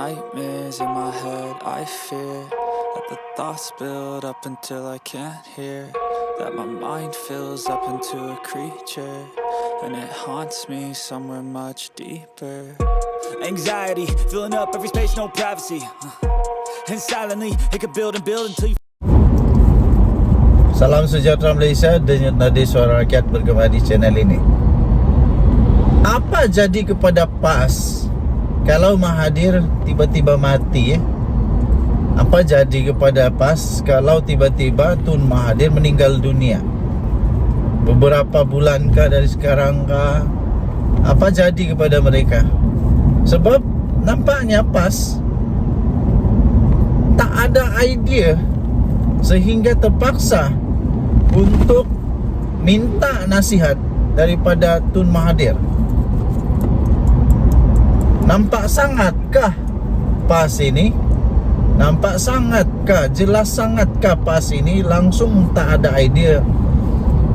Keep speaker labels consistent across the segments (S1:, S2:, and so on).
S1: nightmares in my head. I fear that the thoughts build up until I can't hear, that my mind fills up into a creature, and it haunts me somewhere much deeper. Anxiety filling up every space, no privacy, and silently it could build and build until you.
S2: Salam sejahtera Malaysia, denyut nadi suara rakyat bergema di channel ini. Apa jadi kepada PAS kalau Mahathir tiba-tiba mati? Apa jadi kepada PAS kalau tiba-tiba Tun Mahathir meninggal dunia? Beberapa bulan kah dari sekarang kah? Apa jadi kepada mereka? Sebab nampaknya PAS tak ada idea sehingga terpaksa untuk minta nasihat daripada Tun Mahathir. Nampak sangatkah PAS ini? Nampak sangatkah, jelas sangatkah PAS ini langsung tak ada idea,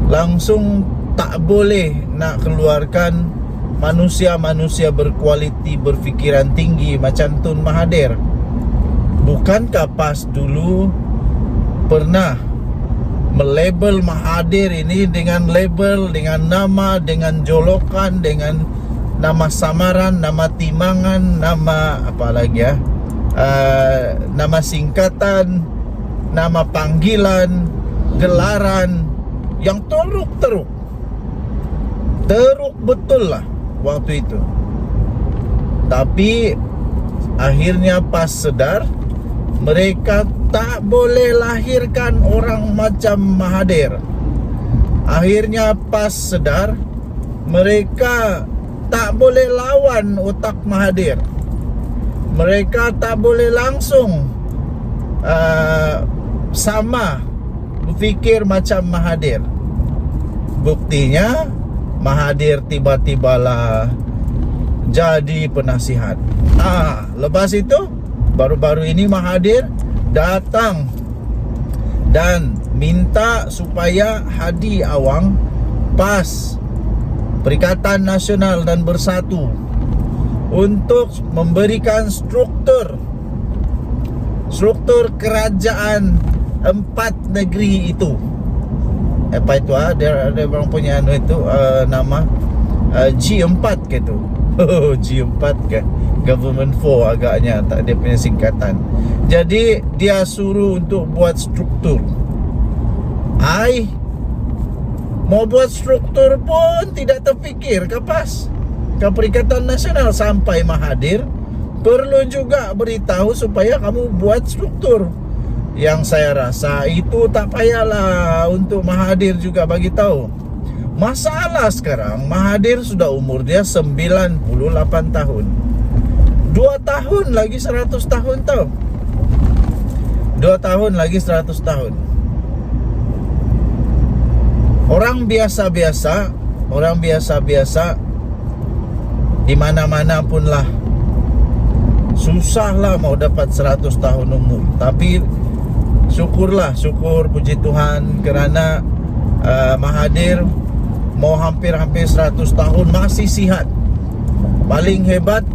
S2: langsung tak boleh nak keluarkan manusia-manusia berkualiti, berfikiran tinggi macam Tun Mahathir? Bukankah PAS dulu pernah melabel Mahathir ini dengan label, dengan nama, dengan jolokan, dengan nama samaran, nama timangan, nama apa lagi ya, nama singkatan, nama panggilan, gelaran yang teruk betul lah waktu itu. Tapi akhirnya PAS sedar mereka tak boleh lahirkan orang macam Mahathir. Akhirnya PAS sedar mereka tak boleh lawan otak Mahathir. Mereka tak boleh langsung sama berfikir macam Mahathir. Buktinya Mahathir tiba-tibalah jadi penasihat. Lepas itu baru-baru ini Mahathir datang dan minta supaya Hadi Awang, PAS, Perikatan Nasional dan Bersatu, untuk memberikan struktur kerajaan 4 negeri itu. Apa itu? Ada orang punya itu nama G4 ke tu. G4 ke? Government 4 agaknya, tak ada punya singkatan. Jadi dia suruh untuk buat struktur. Mau buat struktur pun tidak terfikir ke PAS, ke Perikatan Nasional. Sampai Mahathir perlu juga beritahu supaya kamu buat struktur. Yang saya rasa itu tak payahlah untuk Mahathir juga bagi tahu. Masalah sekarang Mahathir sudah umur dia 98 tahun. 2 tahun lagi 100 tahun tau. 2 tahun lagi 100 tahun. Orang biasa-biasa di mana-mana pun lah susah lah mau dapat 100 tahun umur. Tapi syukur puji Tuhan kerana Mahathir mau hampir 100 tahun masih sihat. Paling hebat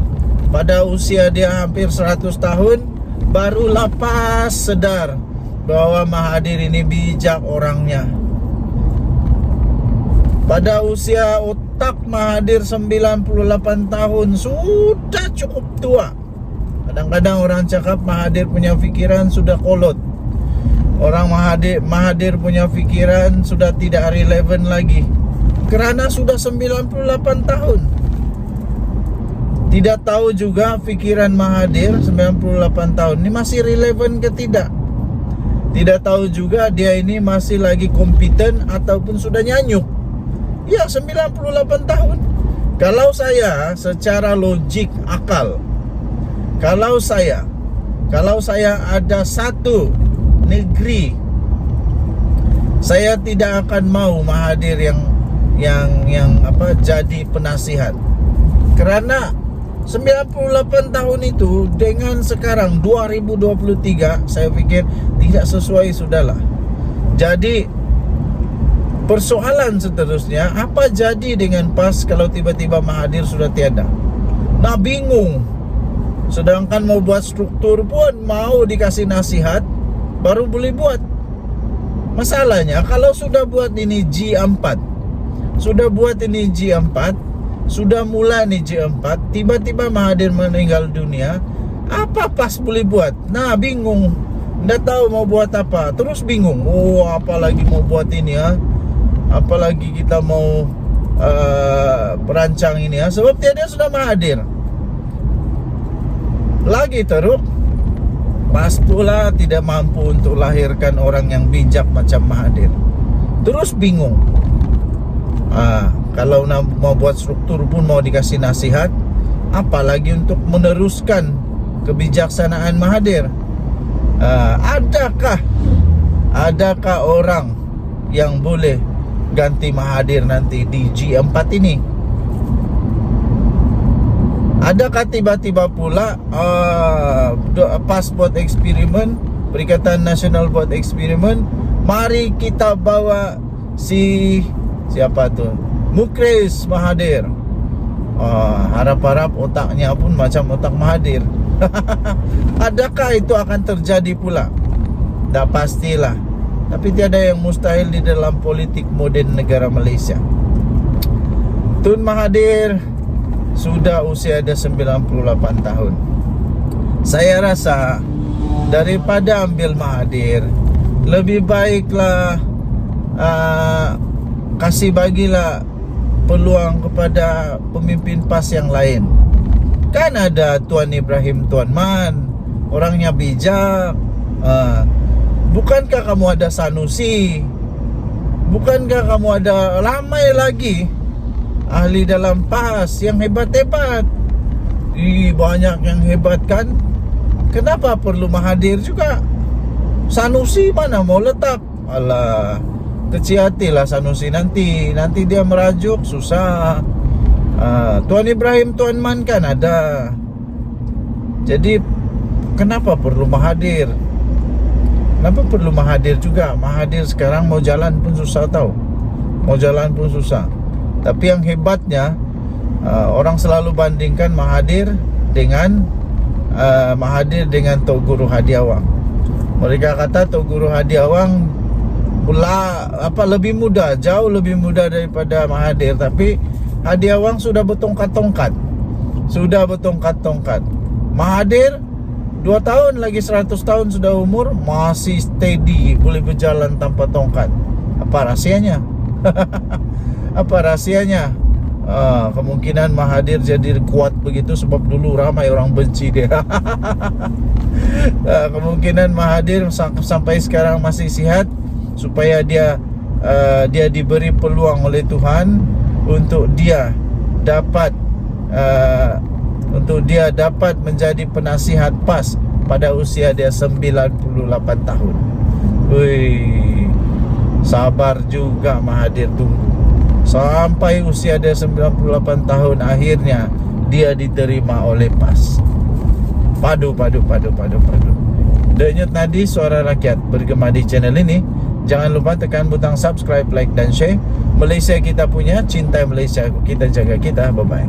S2: pada usia dia hampir 100 tahun barulah PAS sedar bahwa Mahathir ini bijak orangnya. Pada usia otak Mahathir 98 tahun sudah cukup tua. Kadang-kadang orang cakap Mahathir punya fikiran sudah kolot. Orang Mahathir punya fikiran sudah tidak relevan lagi kerana sudah 98 tahun. Tidak tahu juga fikiran Mahathir 98 tahun ini masih relevan ke tidak. Tidak tahu juga dia ini masih lagi kompeten ataupun sudah nyanyuk. Ya, 98 tahun. Kalau saya secara logik akal, kalau saya ada satu negeri, saya tidak akan mau Mahathir yang jadi penasihat. Kerana 98 tahun itu dengan sekarang 2023 saya fikir tidak sesuai sudahlah. Jadi persoalan seterusnya, apa jadi dengan PAS kalau tiba-tiba Mahathir sudah tiada? Nah, bingung. Sedangkan mau buat struktur pun mau dikasih nasihat baru boleh buat. Masalahnya kalau sudah buat ini G4, sudah buat ini G4, sudah mulai nih G4, tiba-tiba Mahathir meninggal dunia, apa pas boleh buat? Nah, bingung. Nggak tahu mau buat apa. Terus bingung. Oh, apalagi mau buat ini ya. Apalagi kita mau perancang ini ya. Sebab dia sudah Mahathir. Lagi teruk, pas pula tidak mampu untuk lahirkan orang yang bijak macam Mahathir. Terus bingung. Kalau mau buat struktur pun mau dikasih nasihat, apalagi untuk meneruskan kebijaksanaan Mahathir. Adakah orang yang boleh ganti Mahathir nanti di G4 ini? Adakah tiba-tiba pula pas buat eksperimen, Perikatan Nasional buat eksperimen, mari kita bawa siapa tuh, Mukris Mahathir. Harap-harap otaknya pun macam otak Mahathir. Adakah itu akan terjadi pula? Tak pastilah. Tapi tiada yang mustahil di dalam politik moden negara Malaysia. Tun Mahathir sudah usia ada 98 tahun. Saya rasa daripada ambil Mahathir, lebih baiklah kasih bagilah peluang kepada pemimpin PAS yang lain. Kan ada Tuan Ibrahim Tuan Man, orangnya bijak. Bukankah kamu ada Sanusi? Bukankah kamu ada ramai lagi ahli dalam PAS yang hebat-hebat? Banyak yang hebat kan? Kenapa perlu Mahathir juga? Sanusi mana mau letak? Alah, kecil hatilah Sanusi nanti dia merajuk susah. Tuan Ibrahim Tuan Man kan ada. Jadi kenapa perlu Mahathir? Kenapa perlu Mahathir juga? Mahathir sekarang mau jalan pun susah tau. Mau jalan pun susah. Tapi yang hebatnya, orang selalu bandingkan Mahathir dengan Tok Guru Hadiawang. Mereka kata Tok Guru Hadiawang pula lebih muda, jauh lebih muda daripada Mahathir. Tapi Hadiawang sudah bertongkat-tongkat. Mahathir 2 tahun lagi 100 tahun sudah umur, masih steady, boleh berjalan tanpa tongkat. Apa rahsianya? Apa rahsianya? Kemungkinan Mahathir jadi kuat begitu sebab dulu ramai orang benci dia. Kemungkinan Mahathir sampai sekarang masih sihat supaya dia diberi peluang oleh Tuhan untuk dia dapat menjadi penasihat PAS pada usia dia 98 tahun. Wih, sabar juga Mahathir tunggu sampai usia dia 98 tahun, akhirnya dia diterima oleh PAS. Padu. Denyut nadi suara rakyat bergema di channel ini. Jangan lupa tekan butang subscribe, like dan share. Malaysia kita punya, cinta Malaysia kita jaga kita. Bye bye.